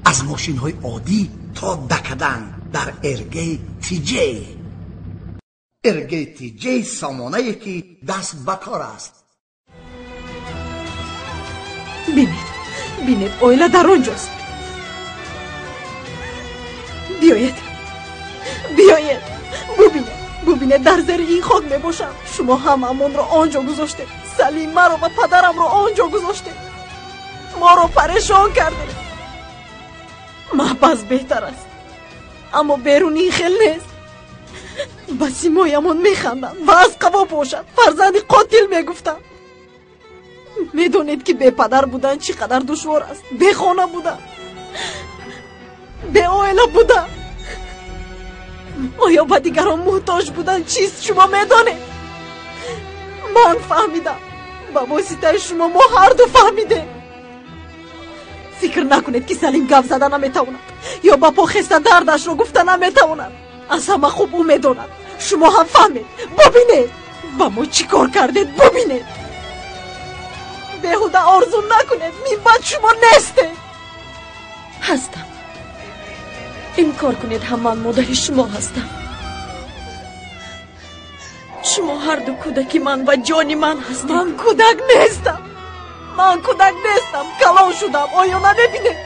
از ماشین های عادی تا دکدن در ارگی TJ. ارگی TJ سامانه که دست بکار است. بینید اویلا در اونجاست. بیایید ببینید در زیر این خاک میباشم. شما هممون رو آنجا گذاشته، سلیم مرا و پدرم رو آنجا گذاشته، ما رو پریشان کرده. محبس بهتر است، اما بیرونی خیل نیست. بسی مایمون میخندن و از قبا باشد فرزند قاتل میگفتن. میدونید که بے پدر بودن چقدر دشوار است، بے خانه بودن، بے عائله بودن، آیا به دیگران محتاج بودن چیست شما میدانید؟ من فهمیدم، با واسطه شما ما هر دو فهمیده. فکر نکنید که سلیم گپ زدن نمیتواند یا با پا خسته دردش رو گفتن نمیتواند. از همه خوب او میداند. شما هم فهمید. ببینید با ما چی کار کردید. ببینید بیهوده آرزو نکنید، من بعد شما نیسته. هستم، این کار کنید هم من مادر شما هستم. شما هر دو کودکی من و جانی من هستید. من کودک نیستم، کلان شدم. آیا نمیبینید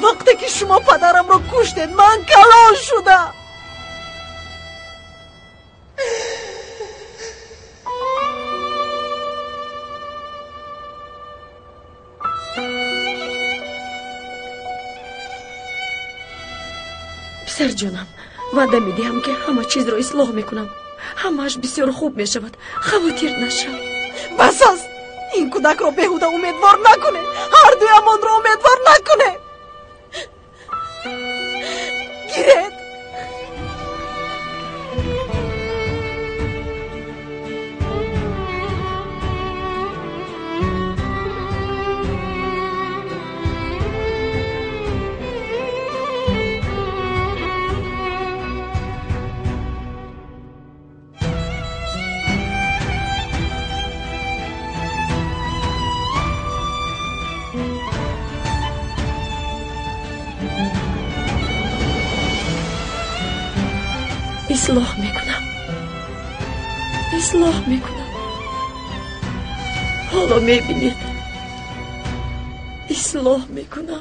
وقتی که شما پدرم رو کشتید من کلان شدم. پسر جانم، وعده میدهم که همه چیز رو اصلاح میکنم. همهش بسیار خوب میشود، خواطر نشو. بس است، این کودک رو بیهوده امیدوار نکنه، هر دوی امان رو امیدوار نکنه. گیرید. اصلاح میکنم. حالا میبینید اصلاح میکنم.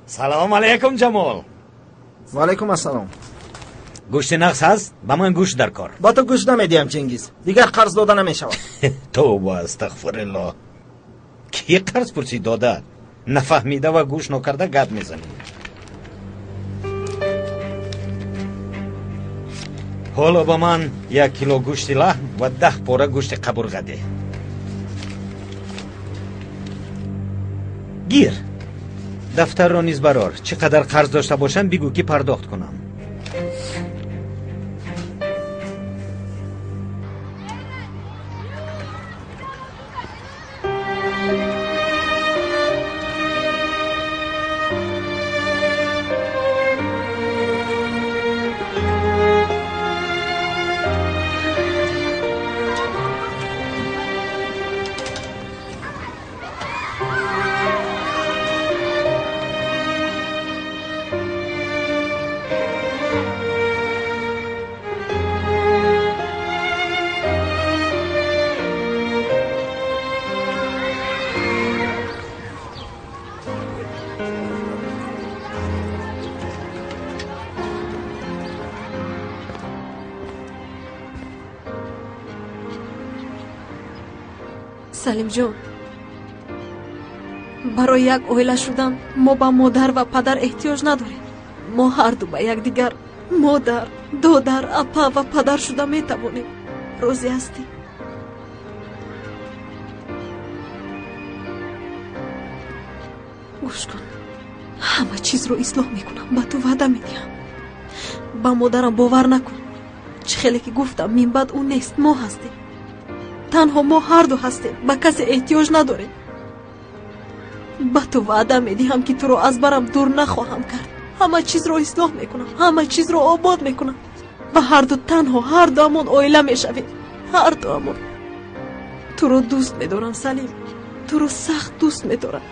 سلام علیکم جمال. و علیکم السلام. گوشت نقص هست؟ با من گوشت در کار. با تو گوشت نمیدیم چنگیز، دیگر قرض داده نمیشود. توبه استغفر الله. کی قرض پرسی داده؟ نفهمیده و گوش نکرده گپ میزنی. حالا با من 1 کیلو گوشت لحم و 10 پاره گوشت قبرغه ده. گیر. دفتر رو نیز برار. چقدر قرض داشته باشم بگو که پرداخت کنم. سلیم جان، برای یک عائله شدن ما با مادر و پدر احتیاج نداریم. ما هر دو به یک دیگر مادر، دادر، اپا و پدر شده می توانیم. راضی هستی؟ گوش کن، همه چیز رو اصلاح میکنم، به تو وعده میدیم. با مادرم باور نکن، چه خیلی که گفتم من بعد اون نیست، ما هستیم. تنها ما هر دو هستیم، به کسی احتیاج نداریم. با تو وعده میدیم که تو رو از برم دور نخواهم کرد. همه چیز رو اصلاح میکنم، همه چیز رو آباد میکنم و هر دو تنها هر دومون اویله میشویم. هر دومون. تو رو دوست میدارم سلیم، تو رو سخت دوست میدارم.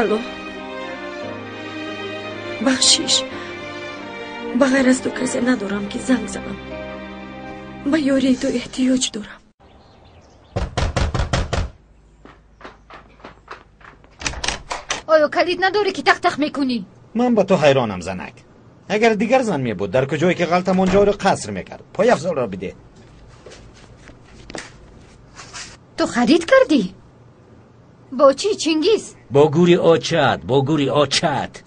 الو بخشیش، بغیر از تو کسی ندارم که زنگ زنم. به یاری تو احتیاج دارم. آیا کلید نداری که تق تق میکنی؟ من با تو حیرانم زنک. اگر دیگر زن می بود در کجایی که غلطم اونجا رو قصر میکرد. پای افضل را بده. تو خرید کردی؟ با چی چنگیز؟ با گوری آچت، با گوری آچت.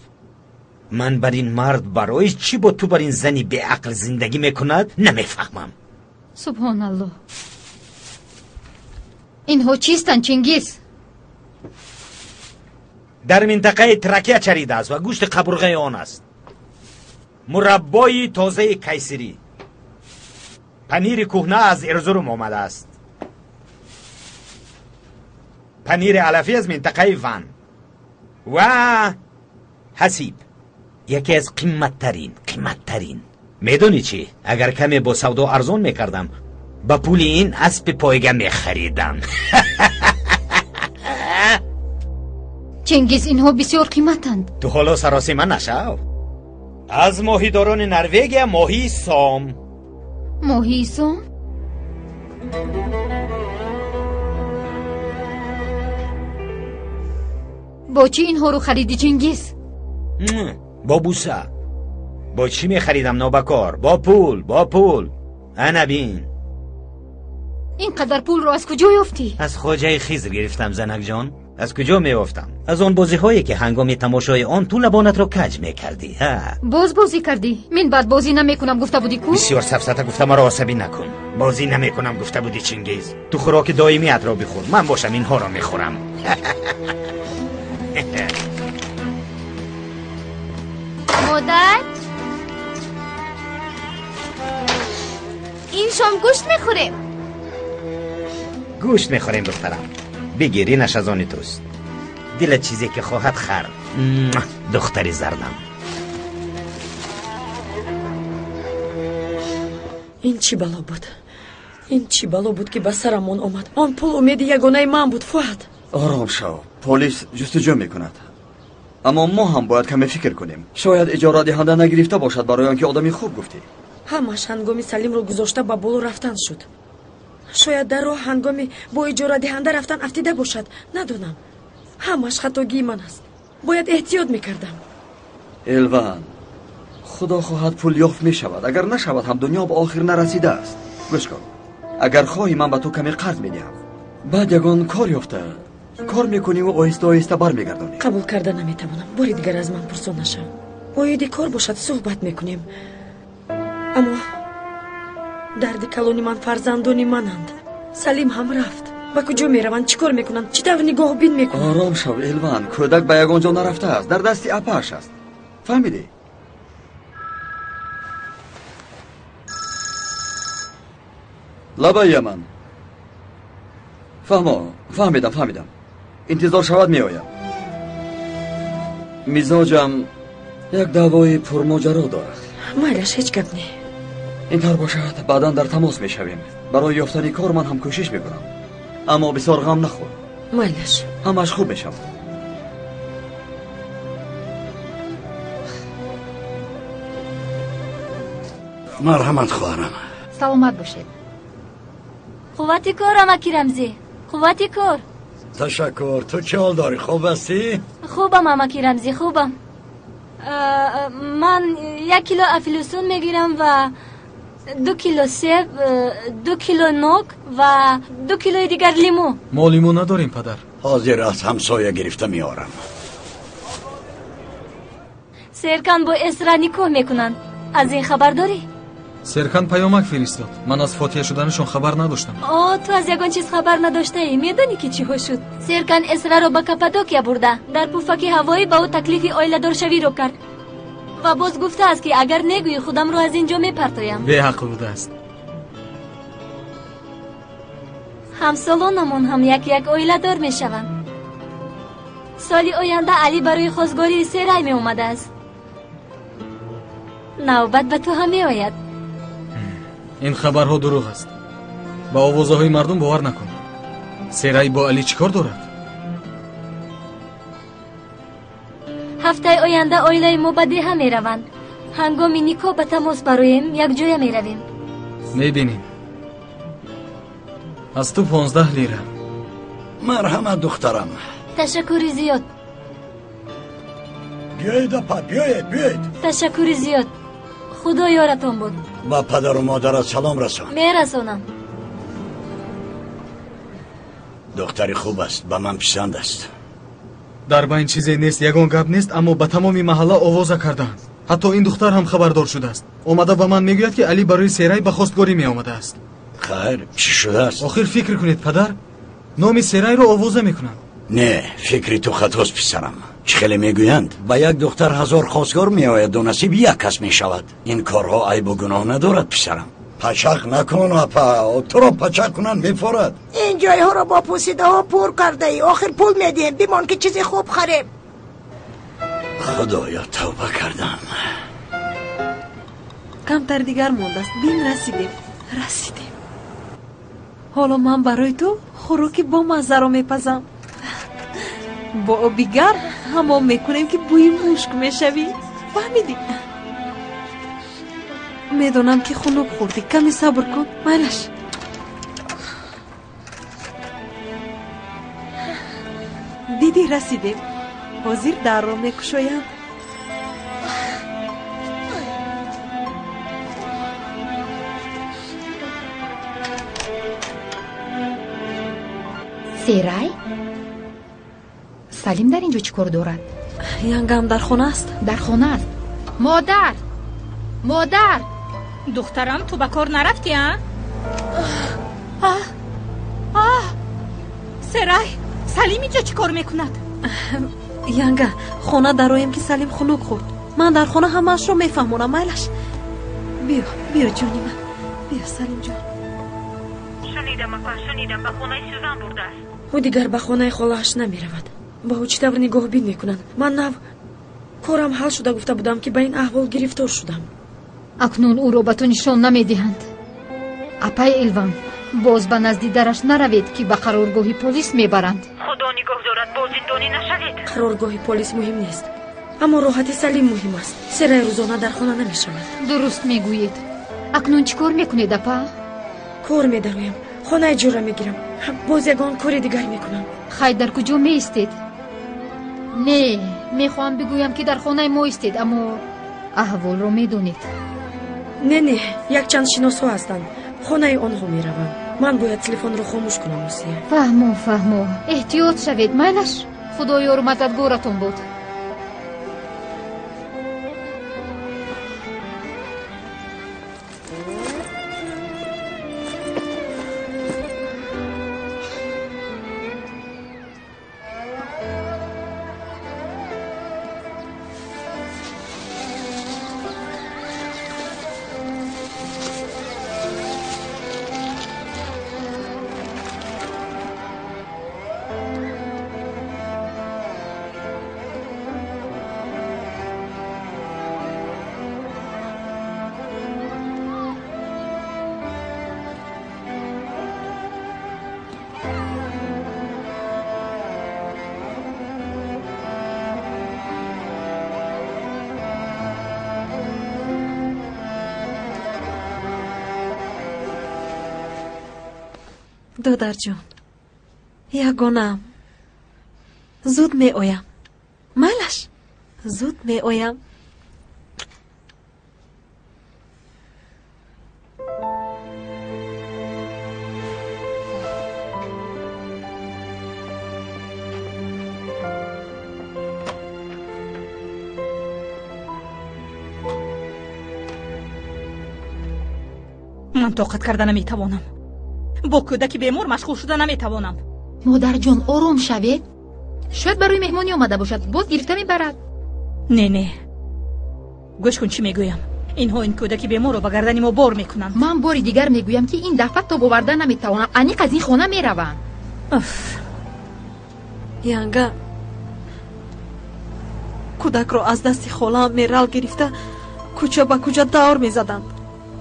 من بر این مرد برای چی با تو بر این زنی به عقل زندگی میکند نمیفهمم. سبحان الله. اینها چیستن چنگیز؟ در منطقه ترکیه چریده است و گوشت قبرغه آن است. مربای تازه کیسری، پنیر کهنه از ارزروم آمده است، پنیر علفی از منطقه ون و حسیب، یکی از قیمتترین. میدونی چی؟ اگر کمی با سودا ارزان میکردم با پول این اسب پایگه میخریدم. چنگیز اینها بسیار قیمتند. تو حالا سراسی من نشو. از ماهیداران نروژ ماهی سام. ماهی سام؟ با چی اینها رو خریدی چنگیز؟ با بوسه. با چی می خریدم نابکار؟ با پول. انا بین. اینقدر پول رو از کجا یافتی؟ از خواجه خیزر گرفتم زنک جان. از کجا می افتم؟ از آن بازی هایی که هنگام تماشای آن تو لبانت رو کج می کردی. باز بازی کردی؟ من بعد بازی نمی کنم گفته بودی کو؟ بسیار سفسطه گفتم مرا عصبی نکن. بازی نمی کنم گفته بودی چنگیز. تو خوراک دائمیت را بخور، من باشم اینها را می خورم. مادر این شام گوشت میخوریم. گوشت میخوریم دخترم. بگیر اینش از آن توست. دل چیزی که خواهد خر. دختری زردم. این چی بلا بود؟ این چی بلا بود که به سرمون آمد؟ آن پول امید یگانه من بود. فؤاد آرام شو. پلیس جستجو میکند. اما ما هم باید کمی فکر کنیم. شاید اجاره دهنده نگرفته باشد برای آنکه آدمی خوب گفتی. همش هنگامی سلیم رو گذاشته با بالا رفتن شد. شاید در راه هنگامی با اجاره دهنده رفتن افتیده باشد. ندونم. همش خطاگی من است. باید احتیاط میکردم. الوان خدا خواهد پول یافت میشود. اگر نشود هم دنیا به آخر نرسیده است. گوش کن. اگر خواهی من به تو کمی قرض میدهم. بعد یگان کار یافته کار میکنی و آهسته آهسته برمیگردانی. قبول کرده نمیتوانم. باری دیگر از من پرسان نشو. باید کار باشد صحبت میکنیم. اما درد کلونی من فرزندانی منند. سلیم هم رفت. با کجا میروند؟ چیکار میکنند؟ چی طور نگاه بین میکنند؟ آرام شو الوان. کودک به یگان جا نرفته است. در دستی اپاش است. فهمیدی؟ لبای من. فهمیدم. انتظار شود میآیم. مزاجم یک دعوای پرماجرا دارد. مایلش هیچ گپ نی. اینطور باشد بعدا در تماس میشویم. برای یافتن کار من هم کوشش میکنم. اما بسیار غم نخور. مایلش همش خوب میشود. مرحمت خواهرم. سلامت باشید. قوتی کار امکی رمزی. قوتی کار. تشکر. تو چه حال داری؟ خوب هستی؟ خوبم امکی رمزی خوبم. من 1 کیلو افلوسون میگیرم و 2 کیلو سیب، 2 کیلو نوک و 2 کیلو دیگر لیمو. ما لیمو نداریم پدر. حاضر از همسایه گرفته میارم. سرکان با اسرا نیکو میکنن. از این خبر داری؟ سرکان پیامک فرستاد. من از فاتحه شدنشون خبر نداشتم. تو از یگان چیز خبر نداشته ای؟ میدونی که چی ها شد؟ سرکان اسرا رو به کپادوکیا برده. در پوفک هوایی با او تکلیفی آیله دار شوی رو کرد و باز گفته است که اگر نگویی خودم رو از اینجا میپرتایم. به حق بوده است. همسالانمون هم یک آیله دار میشوند. سالی آینده علی برای خواستگاری سرای می اومده است. نوبت به تو هم می آید. این خبرها دروغ است. با آوازه های مردم باور نکن. سرای با علی چیکار دارد؟ هفته آینده آیله ما به ده می روند. هنگامی نیکو به تماس برایم یک جای می رویم. می بینیم. از تو 15 لیره. مرحمت دخترم. تشکری زیاد. بیایید اپا بیایید. تشکری زیاد. خدا یارتان بود. با پدر و مادرت سلام رسان. میرسانم. دختری خوب است. به من پسند است. در بین چیزی نیست. یگان گپ نیست. اما به تمامی محله آوازه کردند. حتی این دختر هم خبردار شده است. اومده به من میگوید که علی برای سرای به خواستگاری می آمده است. خیر چی شده است؟ آخر فکر کنید پدر. نام سرای رو آوازه میکنند. نه فکری تو خطاست پسرم. چه خیلی میگویند با یک دختر 1000 خواستگار میآید و نصیب یک کس میشود. این کارها عیب و گناه ندارد پسرم. پچق نکن اپا. تو رو پچق کنن میفورد. این جای ها رو با پوسیده ها پر کرده ای. آخر پول میدیم بیمان که چیزی خوب خریم. خدایا توبه کردم. کمتر دیگر مونده است. بین رسیدیم. حالا من برای تو خوراکی با مزه رو میپزم. با آبیگر همون میکنیم که بوی مشک میشوی. فهمیدی؟ میدونم که خنک خوردی. کمی صبر کن. مالش. دیدی رسیدیم. حاضر در رو میکشویم. سرای؟ سلیم در اینجا چی کار دارد؟ ینگم در خونه است. در خونه است. مادر دخترم تو به کار نرفتی ها؟ سرای سلیم اینجا چی کار میکند؟ ینگه خونه درایم که سلیم خنک خورد. من در خونه همش رو میفهمونم. مالش. بیا جونی من. بیا سلیم جان. شنیدم به خونه سوزن برده است. او دیگر به خانه خاله‌اش نمیرود. با او چطور نگاه بین میکنند. من نو کارم حل شده گفته بودم که به این احوال گرفتار شدم. اکنون او را به تو نشان نمیدهند. اپای الوان باز به نزد درش نروید که به قرارگاه پلیس میبرند. خدا نگاه دارد باز زندانی نشوید. قرارگاه پلیس مهم نیست، اما راحت سلیم مهم است. سرای روزانه در خانه نمیشود. درست میگویید. اکنون چیکار میکنید اپا؟ کار میدرویم، خانه اجاره میگیرم، باز یگان کار دیگر میکنم. خیر در کجا میستید؟ نه میخوام بگویم که در خانه ما استید، اما احوال رو میدونید. نه یک چند شناسا هستند، خانه آنها میروم. من باید تلفن رو خاموش کنم. موسیه فهمو احتیاط شوید. میلش خدایا رو مددگارتون بود. دادر جان، یگانم زود می آیم. مالش زود می آیم. من طاقت کردن نمیتوانم. با کودک بیمار مشغول شده نمیتوانم. مادر جان آروم شوید. شاید برای مهمانی آمده باشد، باز گرفته میبرد. نه گوش کن چی میگویم. اینها این کودک بیمار رو به گردن ما بار میکنند. من باری دیگر میگویم که این دفعه تا باوردن نمیتوانم. انیق از این خانه میروم. ینگا کودک رو از دست خاله‌ام میرال گرفته کوچه به کوچه دور میزدند.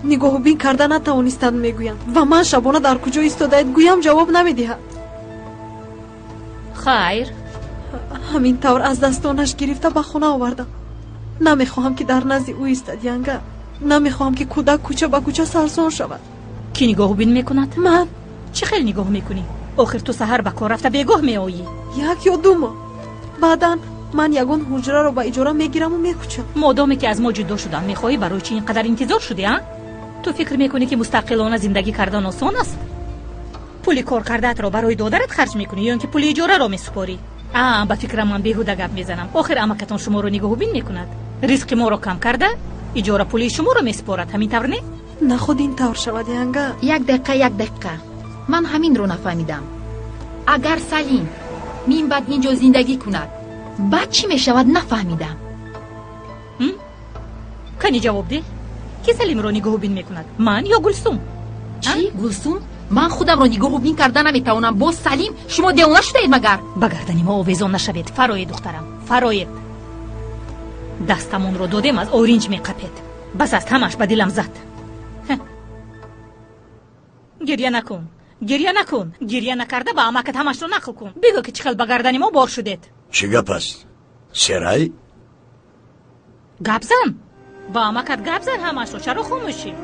نگاه بین کرده نتوانستند میگویند و من شبانه در کجا ایستاده گویم جواب نمیدهد. خیر همین طور از دستانش گرفته به خانه آوردم. نمیخواهم که در نزد او ایستد ینگا. نمیخواهم که کودک کوچه به کوچه سرسان شود. کی نگاه بین میکند؟ من. چه خیلی نگاه میکنی؟ آخر تو سحر به کار رفته بیگاه میآیی. یک یا دو ماه بعداً من یگان حجره رو به اجاره میگیرم و میکوچم. مادامی که از ما جدا شدن میخواهی برای چی اینقدر انتظار شدی ها؟ تو فکر میکنی که مستقلانه زندگی کردن آسان است؟ پولی کار کردت رو برای دادرت خرج میکنی یا اینکه پولی اجاره رو میسپاری؟ به فکر من بیهوده گپ میزنم. آخر عمکتون شما رو نگاه بین میکند. ریسک ما رو کم کرده اجاره پولی شما رو میسپارد. همین طور نه خود این طور شود ینگا. یک دقیقه من همین رو نفهمیدم. اگر سلیم من بعد اینجا زندگی کند بعد چی میشود نفهمیدم. کنی جواب ده. کی سلیم رو نگاه بین میکند؟ من یا گلسوم؟ چی؟ گلسوم؟ من خودم رو نگاه بین کردن نمیتوانم. با سلیم شما دیوانه شدید مگر؟ بگردنی ما آویزان نشوید. فرایید دخترم فرایید. دستمون رو دادیم از اورنج میقپید. بس است همش به دلم زد. گریه نکن گریه نکرده با عمکت همش رو نقل کن. بگو که چخل بگردنی ما بار شدید. چی گپ است؟ سرای؟ گپ زن با عمکت گپ زن همش رو. چرا خاموشی؟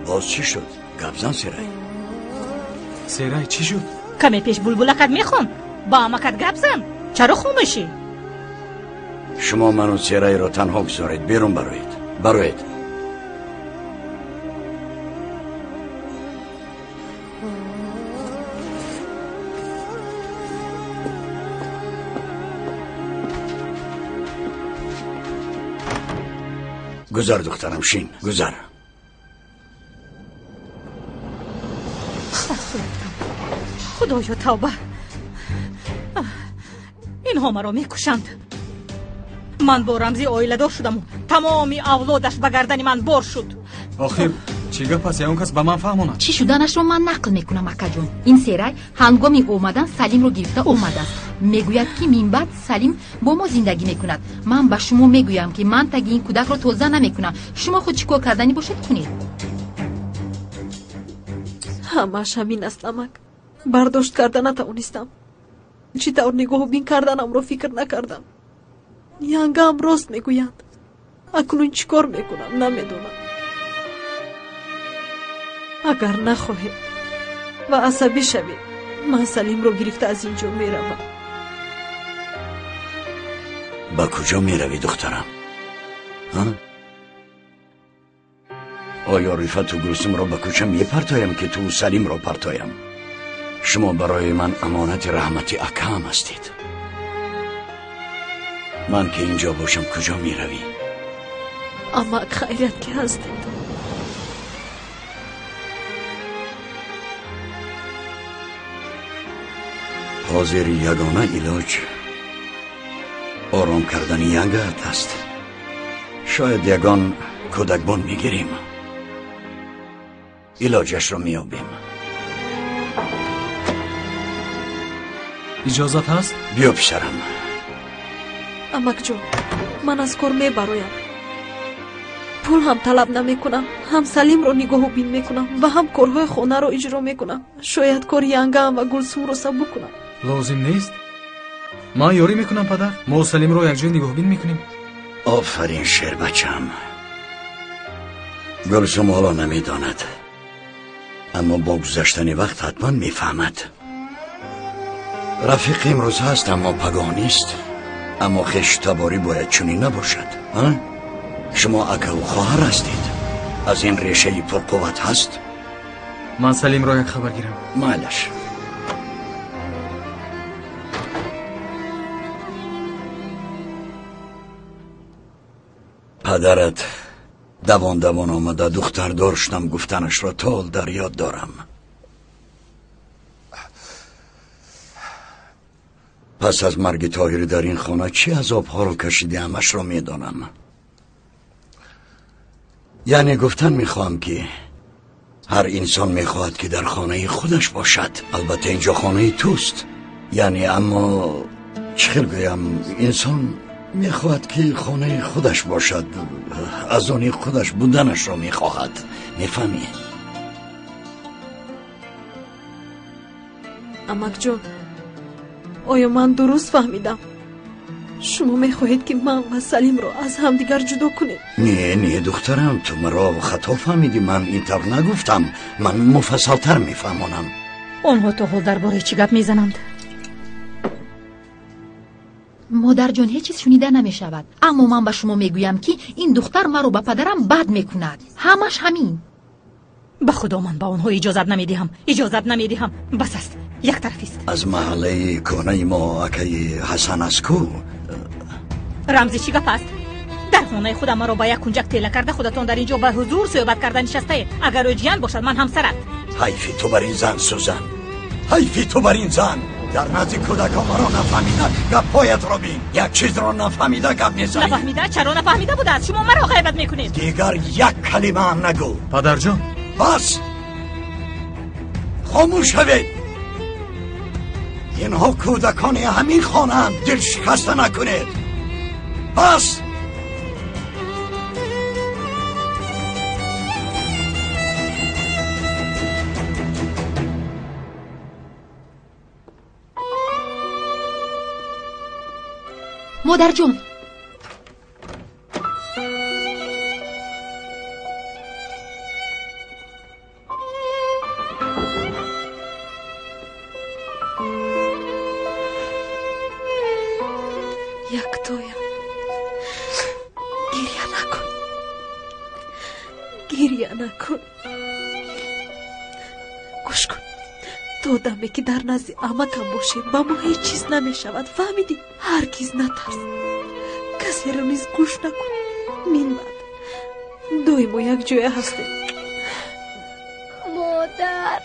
باز چی شد؟ گپ زن سرای چی شد؟ کمی پیش بلبلکت میخون. با عمکت گپ زن. چرا خاموشی؟ شما منو سرای رو تنها بگذارید. بیرون برایید. گذر دخترم شین گذر. خدایا توبه. اینها مرا میکشند. من با رمزی آیله دار شدم. تمامی اولادش به گردن من بار شد. آخر چی گپ است؟ اون کس به من فهموند. چی شدنش رو من نقل میکنم اکا جون. این سرای هنگامی اومدن سلیم رو گرفته اومده است. میگوید که من بعد سلیم با ما زندگی میکند. من به شما میگویم که من تگی این کودک رو توزیع نمیکنم. شما خود چیکار کردنی باشد کنید. همش همین است امک. برداشت کردن نتوانستم. چی طور نگاه بین کردنم رو فکر نکردم. ینگم راست میگویند. اکنون چیکار میکنم نمیدونم. اگر نخواهی و عصبی شوی من سلیم رو گرفته از اینجا میروم. با کجا میروی دخترم؟ آیا رفت و گلسم رو به کجا میپرتایم که تو سلیم رو پرتایم؟ شما برای من امانت رحمتی اکام هستید. من که اینجا باشم کجا میروی؟ اما خیرت که هستید. حاضر یگانه علاج آرام کردن ینگرد است. شاید یگان کودکبان میگیریم، علاجش رو میابیم. اجازت هست؟ بیا پسرم. امک جون من از کار میبرایم. پول هم طلب نمیکنم، هم سلیم رو نگاه و بین میکنم و هم کارهای خونه رو اجرا میکنم. شاید کار ینگم و گلسوم رو سبک کنم. لازم نیست. من یاری میکنم پدر. ما سلیم رو یک جای نگاه بین میکنیم. آفرین شیر بچم. گلسوم حالا نمیداند، اما با گذشتن وقت حتما میفهمد. رفیق امروز هست اما پگاه نیست. اما خش تباری باید چنین نباشد. شما اکا و خواهر هستید. از این ریشه پرقوت هست. من سلیم را یک خبر گیرم. مالش. پدرت دوان آمده دختر داشتم گفتنش را تال در یاد دارم. پس از مرگ طاهر در این خانه چی عذاب‌ها رو کشیده همش را میدانم. یعنی گفتن میخوام که هر انسان میخواهد که در خانه خودش باشد. البته اینجا خانه توست. یعنی اما چخیل گویم انسان میخواهد که خانه خودش باشد. از آن خودش بودنش را میخواهد. میفهمی؟ امک جون آیا من درست فهمیدم؟ شما میخواهید که من و سلیم رو از همدیگر جدا کنید؟ نه دخترم، تو مرا خطا فهمیدی. من اینطور نگفتم. من مفصلتر میفهمونم. آنها تا حال درباره چی گپ میزنند؟ مادر جان هیچ چیز شنیده نمیشود. اما من به شما میگویم که این دختر مرا به پدرم بد میکند. همش همین. به خدا من به آنها اجازت نمیدهم. بس است. یک طرفی است. از محله کونه ما اکی حسن است کو. رمزی چی گپ است؟ در خانه خودم مرا با یک کنجک تیله کرده خودتان در اینجا به حضور صحبت کردن نشسته اید. اگر اوجیان باشد من همسرت. حیفی تو بر این زن سوزن. حیفی تو بر این زن. در نزد کودکا مرا نفهمیده گپایت را بین. یک چیز را نفهمیده گپ میزنی. نفهمیده؟ چرا نفهمیده بوده است؟ شما مرا غیبت میکنید. دیگر یک کلمه هم نگو. پدر جان بس خاموش شوید. اینها کودکان همین خانه هم. دل شکسته نکنید. بس مادر جون گریه نکن. گوش کن. تو دمی که در نزد عمکم باشی با ما هیچ چیز نمیشود. فهمیدی؟ هرگز نترس. کسی رو نیز گوش نکن. من بعد دوی ما یک جای هستیم. مادر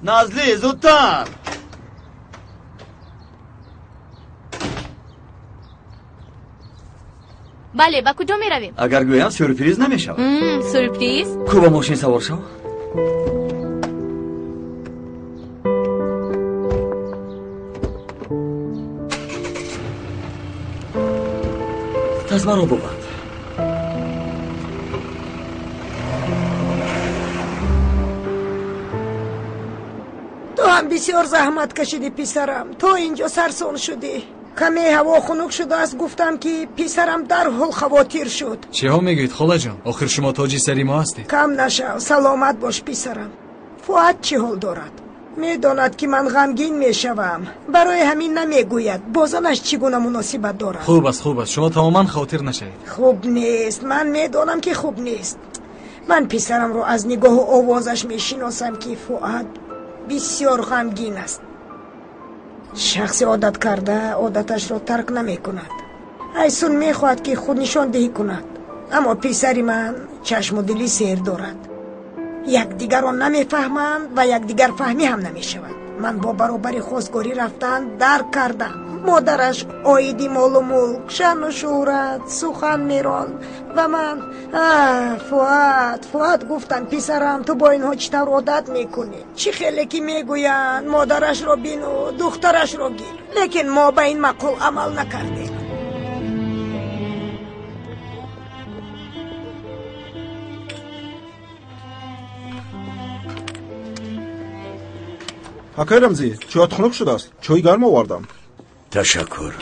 نازلی زودتر. بله با کجا می رویم؟ اگر گویم سورپریز نمیشود. سورپریز؟ کو با ماشین سوار شو. تزمه رو ببند. تو هم بسیار زحمت کشیدی پسرم. تو اینجا سرسون شدی. کمی هوا خنک شده است. گفتم که پسرم در حال خواطر شد. چه ها میگوید خاله جان؟ آخر شما تاجی سری ما هستید. کم نشو. سلامت باش پسرم. فؤاد چه حال دارد؟ میداند که من غمگین میشوم. برای همین نمیگوید. بازنش چگونه مناسبت دارد. خوب است شما تماما خاطر نشوید. خوب نیست. من میدانم که خوب نیست. من پسرم رو از نگاه و آوازش میشناسم که فؤاد بسیار غمگین است. شخصی عادت کرده عادتش را ترک نمی کند. ایسون می خواهد که خود نشان دهی کند، اما پسری من چشم و دلی سیر دارد. یک دیگر را نمی فهمند و یک دیگر فهمی هم نمی شود. من با برابر خواستگاری رفتن درک کردم. مادرش آیدی مال و ملک، شان و شهرت، سخن میران و من فؤاد گفتن پسرم تو با اینها چطور عادت میکنی؟ چی خیلی که میگوین مادرش رو بینو دخترش رو گیر، لیکن ما به این مقول عمل نکردیم. حکای رمزی چایت خنک شده است. چای گرم آوردم. تشکر.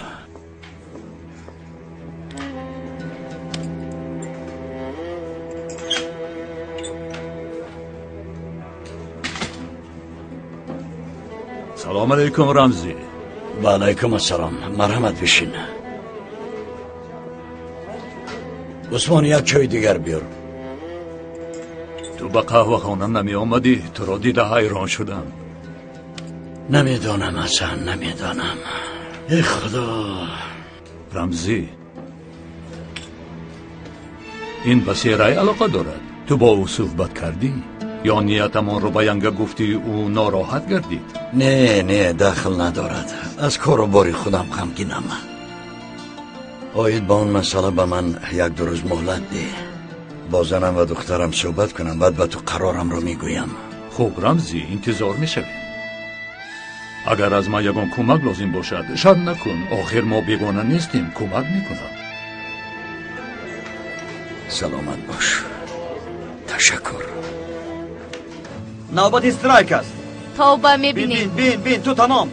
سلام علیکم رمزی. و علیکم السلام. مرحمت بشین. عثمان یک چای دیگر بیار. تو به قهوه خانه نمی آمدی؟ تو را دیده حیران شدم. نمیدانم حسن، نمیدانم. ای خدا. رمزی این به سیرای علاقه دارد. تو با او صحبت کردی؟ یا نیتمان رو بیانگه گفتی او ناراحت گردید؟ نه دخل ندارد. از کار و باری خودم غمگینم. آید با اون مسئله به من یک دو روز مهلت ده. با زنم و دخترم صحبت کنم، بعد به تو قرارم رو میگویم. خوب رمزی، انتظار میشوی. اگر از ما یگان کمک لازم باشد شر نکن. آخر ما بیگانه نیستیم. کمک میکنم. سلامت باش. تشکر. نوبت استرایک است. توبه میبینیم. بین تو تمام.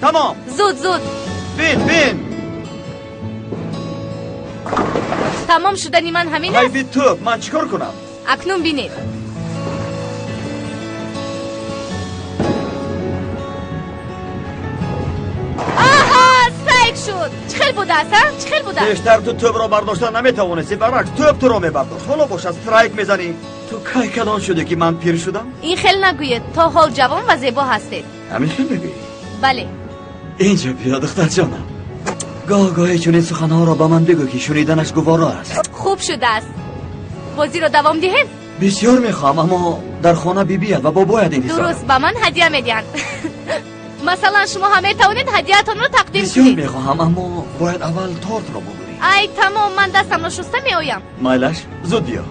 زود بین تمام شدنی من همین است. های تو من چیکار کنم؟ اکنون بینید. شد. چخیل بوده است؟ چخیل بوده؟ بیشتر تو توپ را برداشتن نمیتوانستی، برعکس توپ تو را میبرداشت. حالا باش استرایک میزنی. تو کی کلان شده که من پیر شدم؟ این خیل نگوید. تا حال جوان و زیبا هستید. همین خیل میگویی؟ بله. اینجا بیا دختر جانم. گاهی چون این سخنها را به من بگو که شنیدنش گوارا است. خوب شده است. بازی را دوام دهیم؟ بسیار میخوام، اما در خانه بیاد و باید این حساب. درست به من هدیه میدین. مثلا شما همه توانید هدیه‌تان رو تقدیم کنید. بسیار میخواهم، اما باید اول تارت را ببری. ای تمام، من دستم را شسته میآیم. مایلش زود بیا.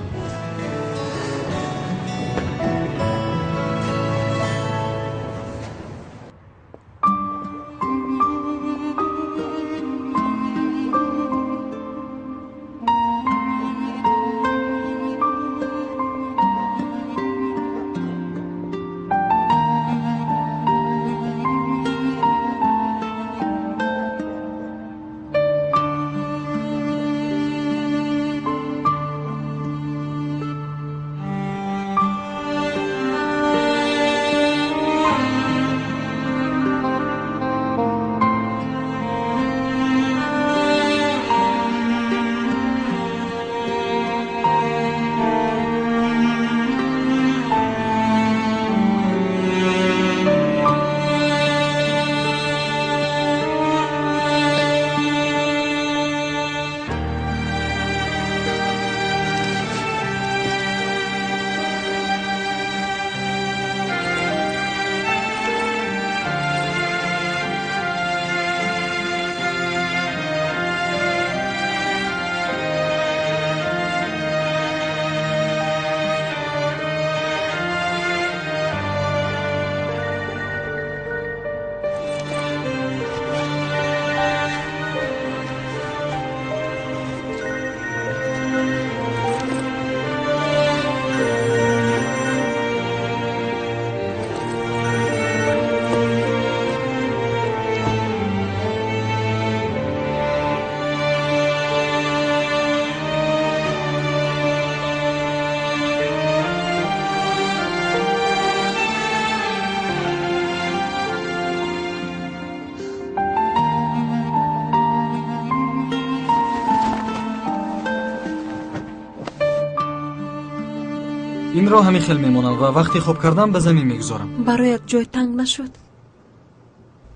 این را همین خیل میمونم و وقتی خوب کردم به زمین میگذارم. برایت جای تنگ نشد؟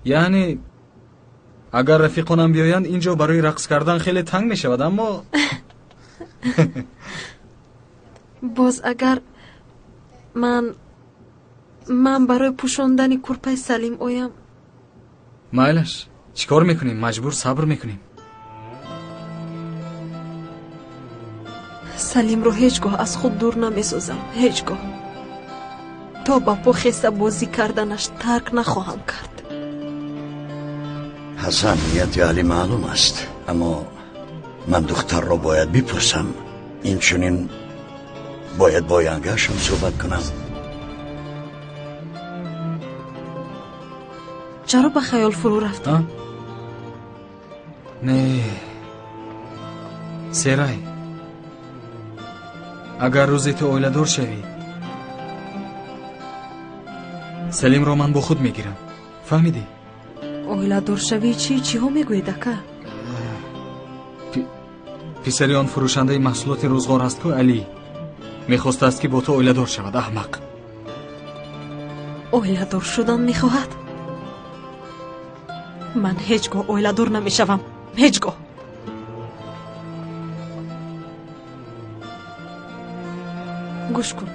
یعنی اگر رفیقانم بیایند اینجا برای رقص کردن خیلی تنگ می شود، اما باز اگر من برای پوشاندن کورپای سلیم اویم. مایلش چیکار میکنیم؟ مجبور صبر میکنیم. سلیم رو هیچگاه از خود دور نمیسازم، هیچگاه. تا با پا خیسته بازی کردنش ترک نخواهم کرد. حسن نیت علی معلوم است، اما من دختر رو باید بپرسم. این چنین باید با ینگشم صحبت کنم. چرا به خیال فرو رفتم؟ نه سیرای، اگر روزی تو اویله‌دار شوی سلیم رو من با خود میگیرم، فهمیدی؟ اویله‌دار شوی چی ها میگوید اکا؟ پسری آن فروشنده محصولات روزگار است که علی میخواست است که با تو اویله‌دار شود. احمق. اویله‌دار شدن میخواهد؟ من هیچگاه اویله‌دار نمیشوم، هیچگاه. گوش کن،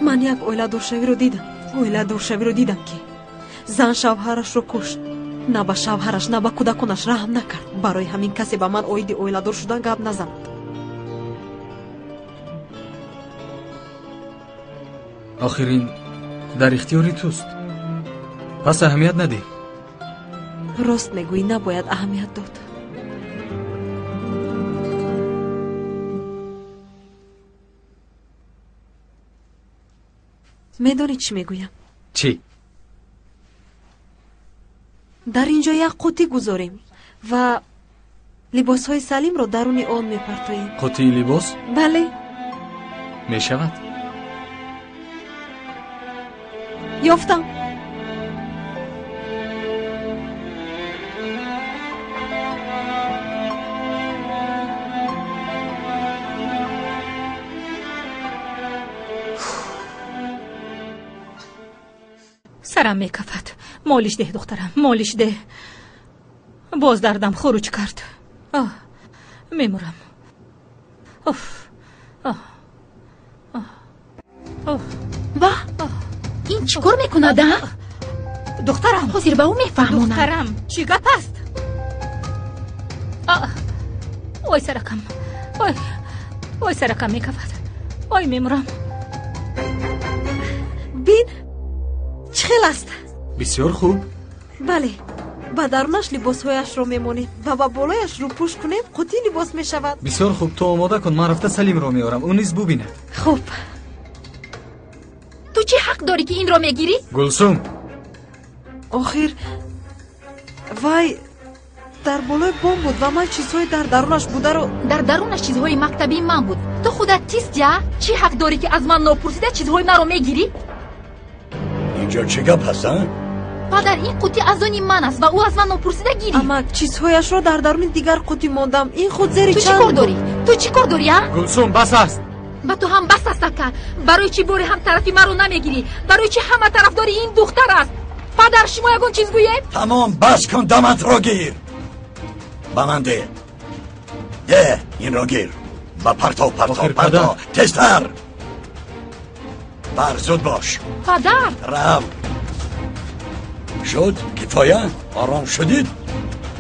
من یک اویله‌دار شوی رو دیدم که زن شوهرش رو کشت. نه به شوهرش نه به کودکانش رحم نکرد. برای همین کسی به من اوید اویله‌دار شدن گپ نزند. آخرین در اختیاری توست، پس اهمیت ندی. راست میگویی، نباید اهمیت داد. میدانی چی میگویم؟ چی؟ در اینجا یک قوطی گذاریم و لباس های سلیم رو درون آن میپرتاییم. قوطی لباس؟ بله. میشود؟ یافتم. سرم میکفت. مالش ده دخترم، مالش ده. باز دردم خروج کرد. میمورم. این چیکار میکند؟ دخترم حاضر به او میفهمونم. دخترم چی گپ است؟ وای سرکم، وای سرکم میکفت. وای میمورم. بین چخیل است؟ بسیار خوب. بله، با درونش لباسهایش رو میمونیم و با بالایش رو پوش کنیم قوطی لباس میشود. بسیار خوب، تو آماده کن، من رفته سلیم رو میارم، اون نیز ببینه. خوب. تو چه حق داری که این رو میگیری؟ گلسوم، آخر وای در بالای بام بود و من چیزهای در درونش بوده رو. در درونش چیزهای مکتبی من بود. تو خودت تیست یا؟ چی حق داری که از من ناپرسیده چیزهای من رو میگیری؟ اینجا چه گپ هستن؟ پدر، این قوطی از آن من است و او از من ناپرسیده گیری. اما چیزهایش رو در درون دیگر قوطی ماندم. این خود زیر تو چند چی کار داری؟ تو چی کار داری؟ گلسوم بس است. و تو هم بس است که برای چی باری هم طرفی من رو نمیگیری؟ برای چی همه طرفداری این دختر است؟ پدر، شما یگون چیز گویید؟ تمام بس کن، دمت رو گیر. با من ده این رو گیر. با پرتو تستر. بر زود باش. پدر رو شد کفایه؟ آرام شدید؟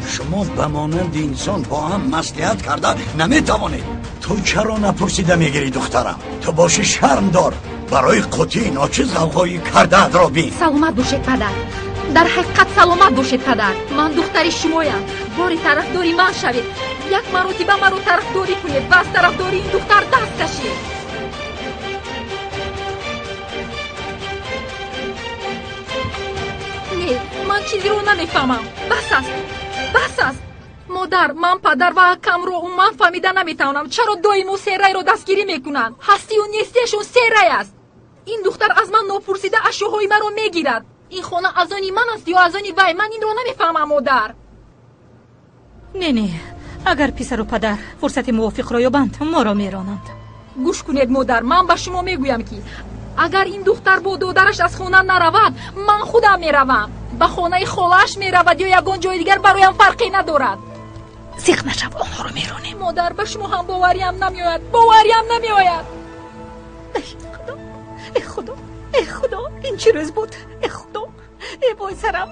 شما به مانند انسان با هم مصلحت کرده نمیتوانید. تو چرا نپرسیده میگیری دخترم؟ تو باشی شرم دار. برای قوطی ناچیز غوغایی کرده را بین. سلامت باشید پدر، در حقیقت سلامت باشید پدر. من دختر شمایم. باری طرفداری من شوید. یک مرتبه من رو طرفداری کنید و از طرفداری این دختر دست کشید. من چیزی رو نمیفهمم. بس است. مادر، من پدر و حکم رو من فهمیده نمیتونم. چرا دائم سه رای رو دستگیری میکنن؟ هستی و نیستیشون سه رای است. این دختر از من ناپرسیده اشیاهای من رو میگیرد. این خانه از آنی من است یا از آنی وی؟ من این رو نمیفهمم مادر. نه اگر پسر و پدر فرصت موافق را یابند ما را میرانند. گوش کنید مادر، من به شما میگویم که اگر این دختر با دادرش از خانه نرود، من خودم میروم. به خانه خالش میرود یا یگان جای دیگر برایم فرقی ندارد. زیغ نشو، آنها رو میرونیم. مادر به شما هم باوریم نمیآید، باوریم نمیآید. ای خدا، ای خدا، این چه روز بود؟ ای خدا، ای وای سرم.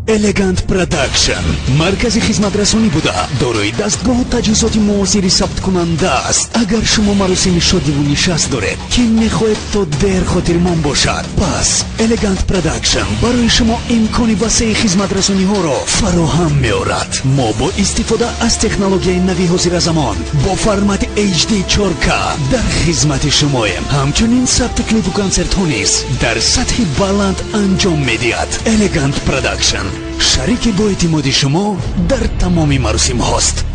الگانت پروداکشن مرکزی خدمترسانی بوده دارای دستگاه و تجهیزات معاصری ثبت کننده است. اگر شما مراسم شادی و نشست دارید که میخواهید تا دیر خاطرمان باشد، پس الگانت پروداکشن برای شما امکان وسیع خدمترسانی ها را فراهم می‌آورد. ما با استفاده از تکنولوژی نوی حاضر زمان با فرمت HD 4K در خدمت شماییم. همچنین ثبت کلیپ و کنسرت ها نیز در سطح بلند انجام می‌دهد. الگانت پروداکشن شریک با اعتماد شما در تمام مراسم هاست.